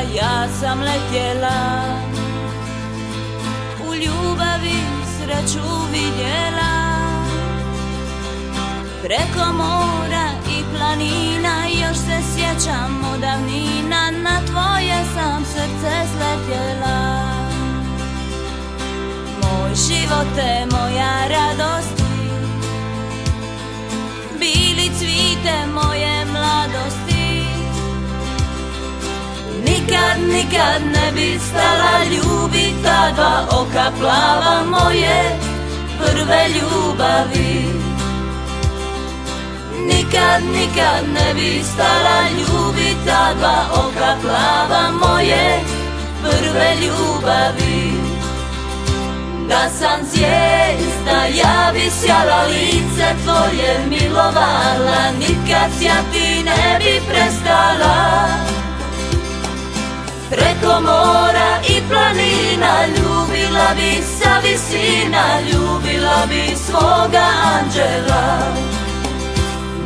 ja sam letjela, u ljubavi sreću vidjela. Preko mora i planina još se sjećam od davnina, na tvoje sam srce sletjela. Moj živote, moja radosti, bili cvite moje mladosti. Nikad ne bi stala ljubit ta dva oka plava moje prve ljubavi. Nikad ne bi stala ljubit ta dva oka plava moje prve ljubavi. Da sam zvijezda ja bi sjala, lice tvoje milovala, nikad sjati ne bi prestala. Preko mora i planina ljubila bi sa visina, ljubila bi svoga anđela.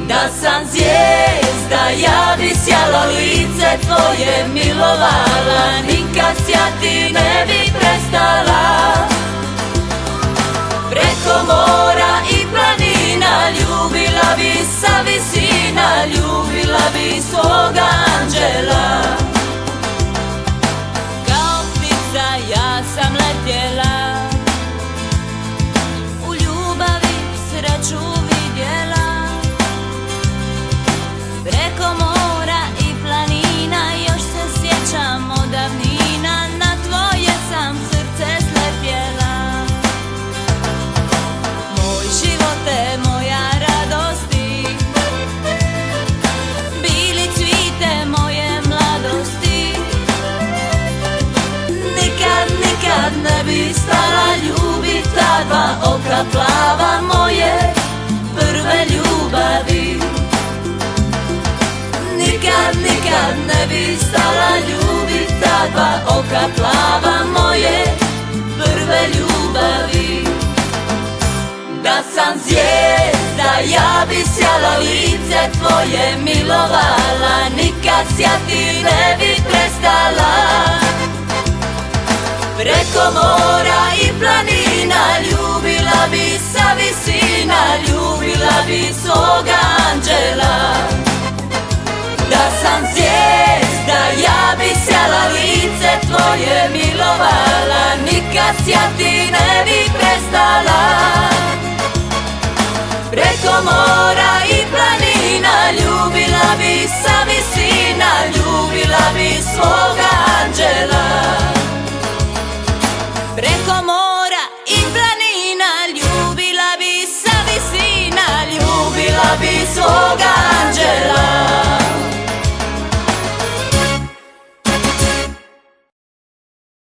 Da sam zvijezda ja bi sjala, lice tvoje milovala, nikad sjati ne bi prestala. Preko mora i planina ljubila bi sa visina, ljubila bi svoga anđela. Kao ptica ja sam letjela, u ljubavi sreću vidjela. Preko mora i planina još se sjećam od davnina, na tvoje sam srce sletjela. Moj živote, moja radosti, bili cvite moje mladosti. Nikad ne bi stala ljubit ta dva oka plava moje prve ljubavi. Nikad ne bi stala ljubit ta dva oka plava moje prve ljubavi. Da sam zvijezda ja bi sjala, lice tvoje milovala, nikad sjati ne bi prestala. Preko mora i planina ljubila bi sa visina, ljubila bi svoga anđela. Da sam zvijezda ja bi sjala, lice tvoje milovala, nikad sjati ne bi prestala. Preko mora i planina ljubila bi sa visina,